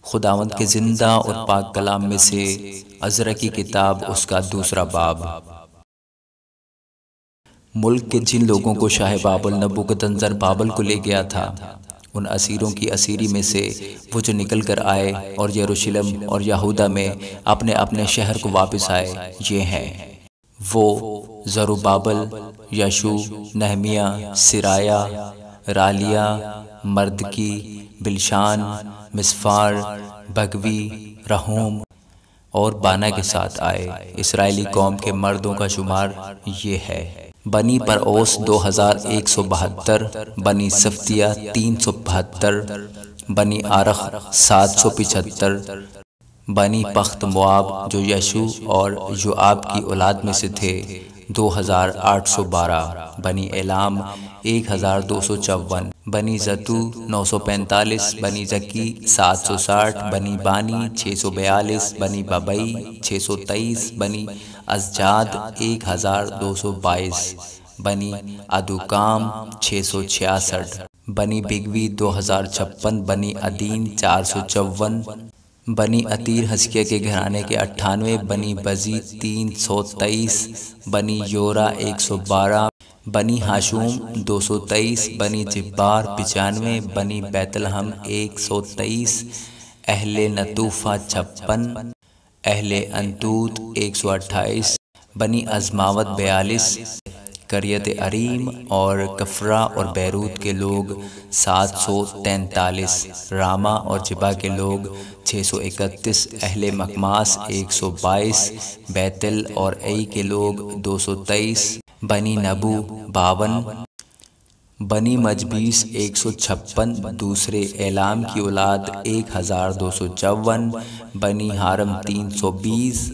خداوند کے زندہ اور پاک کلام میں سے عزرا کی کتاب اس کا دوسرا باب۔ ملک کے جن لوگوں کو شاہ بابل نبوکدنضر بابل کو لے گیا تھا، ان اسیروں کی اسیری میں سے وہ جو نکل کر آئے اور یروشلم اور یہودا میں اپنے اپنے شہر کو واپس آئے، یہ ہیں: وہ زروبابل، یشوع، نہمیہ، سرایہ، رالیہ، مردکی، بلشان، مسفار، بگوی، رہوم اور بانا کے ساتھ آئے۔ اسرائیلی قوم کے مردوں کا شمار یہ ہے: بنی پرعوس 2172، بنی صفتیہ 372، بنی آرخ 775، بنی پخت مواب جو یشوع اور یوآب کی اولاد میں سے تھے 2812، بنی ایلام 1254، بنی زتو 945، بنی زکی 760، بنی بانی 642، بنی ببئی 623، بنی ازجاد 1222، بنی ادوکام 666، بنی بگوی 2056، بنی ادین 454، بنی عتیر حزقیہ کے گھرانے کے 98، بنی بزی 323، بنی یورا 112، بنی ہاشوم 223، بنی جبار 95، بنی بیت لحم 123، اہل نتوفہ 56، اہل انتوت 128، بنی ازماوت 42، قریت اریم اور کفرا اور بیروت کے لوگ 743، راما اور جبا کے لوگ 631، اہل مکماس 122، بیتل اور ای کے لوگ 223، بنی نبو 52، بنی مجبیس 156، دوسرے اعلام کی اولاد 1254، بنی حارم 320،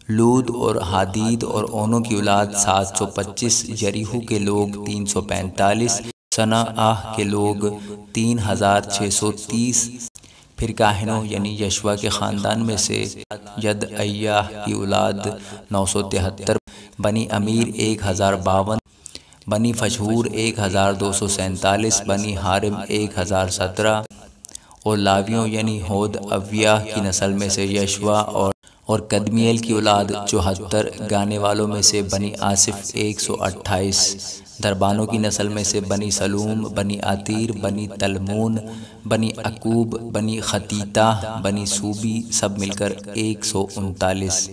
لود اور حدید اور اونوں کی اولاد 725، یریحو کے لوگ 345، صنعاہ کے لوگ 3630۔ پھر کاہنوں یعنی یشوا کے خاندان میں سے یدعیاہ کی اولاد 973، بنی امیر 1052، بنی فشہور 1247، بنی حارم 1017، اور لاویوں یعنی ہوداویہ کی نسل میں سے یشوا اور قدمیل کی اولاد 74، گانے والوں میں سے بنی آصف 128، دربانوں کی نسل میں سے بنی سلوم، بنی عتیر، بنی تلمون، بنی عقوب، بنی خطیطہ، بنی سوبی، سب مل کر 139،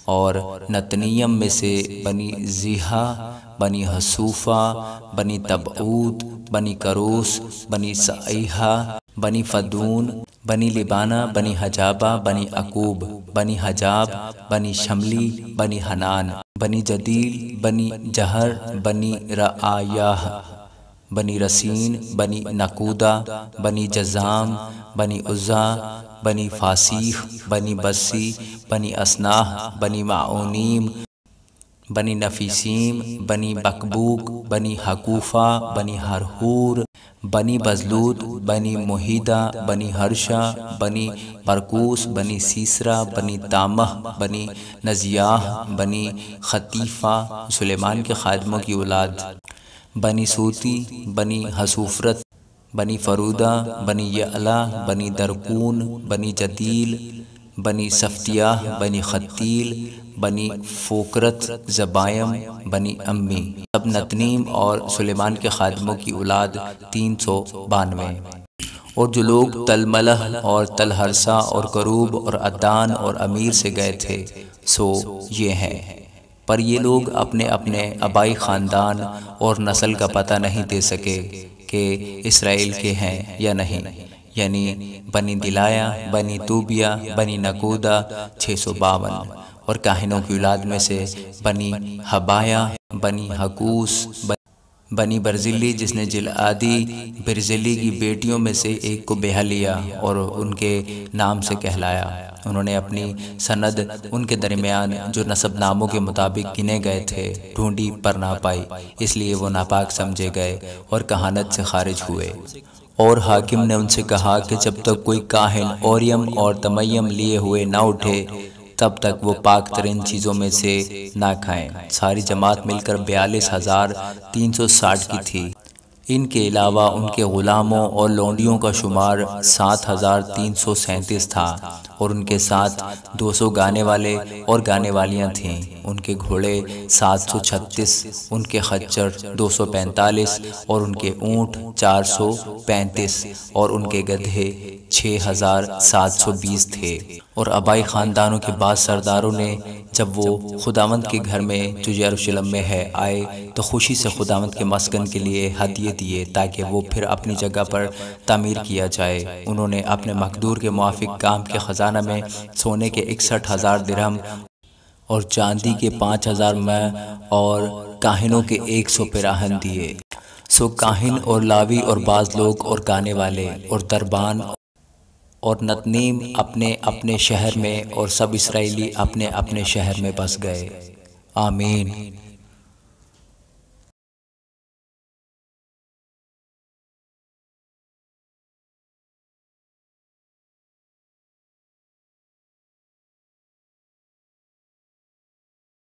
اور نتنیم میں سے بنی زیحہ، بنی حصوفہ، بنی تبعوت، بنی کروس، بنی سعیحہ، بنی فدون، بنی لبانہ، بنی حجابہ، بنی عقوب، بنی حجاب، بنی شملی، بنی حنان، بنی جدیل، بنی جہر، بنی رعایاہ، بنی رسین، بنی نقودہ، بنی جزام، بنی عزا، بنی فاسیخ، بنی بسی، بنی اسناہ، بنی معونیم، بنی نفیسیم، بنی بکبوک، بنی حقوفہ، بنی ہرہور، بنی بزلوت، بنی محیدہ، بنی ہرشا، بنی پرکوس، بنی سیسرا، بنی تامہ، بنی نزیاہ، بنی خطیفہ، سلیمان کے خادموں کی اولاد، بنی سوتی، بنی حصوفرت، بنی فرودہ، بنی یعلا، بنی درکون، بنی جدیل، بنی صفتیہ، بنی خطیل، بنی فوکرت، زبائم، بنی امی، سب نتنیم اور سلیمان کے خادموں کی اولاد 392۔ اور جو لوگ تلملح اور تلہرسا اور کروب اور عدان اور امیر سے گئے تھے سو یہ ہیں، پر یہ لوگ اپنے اپنے آبائی خاندان اور نسل کا پتہ نہیں دے سکے کہ اسرائیل کے ہیں یا نہیں، یعنی بنی دلایہ، بنی توبیہ، بنی نقودہ 652، اور کاہنوں کی اولاد میں سے بنی حبایہ، بنی حکوس، بنی برزلی جس نے جلعادی برزلی کی بیٹیوں میں سے ایک کو بیاہ لیا اور ان کے نام سے کہلایا۔ انہوں نے اپنی سند ان کے درمیان جو نسب ناموں کے مطابق گنے گئے تھے ڈھونڈی پر نہ پائی، اس لیے وہ ناپاک سمجھے گئے اور کہانت سے خارج ہوئے۔ اور حاکم نے ان سے کہا کہ جب تک کوئی کاہن اوریم اور تمیم لیے ہوئے نہ اٹھے تب تک وہ پاک ترین چیزوں میں سے نہ کھائیں۔ ساری جماعت مل کر 42,360 کی تھی۔ ان کے علاوہ ان کے غلاموں اور لونڈیوں کا شمار 7337 تھا، اور ان کے ساتھ 200 گانے والے اور گانے والیاں تھیں۔ ان کے گھوڑے 736، ان کے خچر 245، اور ان کے اونٹ 435، اور ان کے گدھے 6720 تھے۔ اور آبائی خاندانوں کے بعض سرداروں نے جب وہ خداوند کے گھر میں جو یروشلم میں ہے آئے تو خوشی سے خداوند کے مسکن کے لیے ہدیے دیے تاکہ وہ پھر اپنی جگہ پر تعمیر کیا جائے۔ انہوں نے اپنے مقدور کے موافق کام کے خزانہ میں سونے کے 61,000 درہم اور چاندی کے 5,000 مع اور کاہنوں کے 100 پیراہن دیے۔ سو کاہن اور لاوی اور بعض لوگ اور گانے والے اور دربان اور نتنیم اپنے اپنے شہر میں اور سب اسرائیلی اپنے اپنے شہر میں بس گئے۔ آمین۔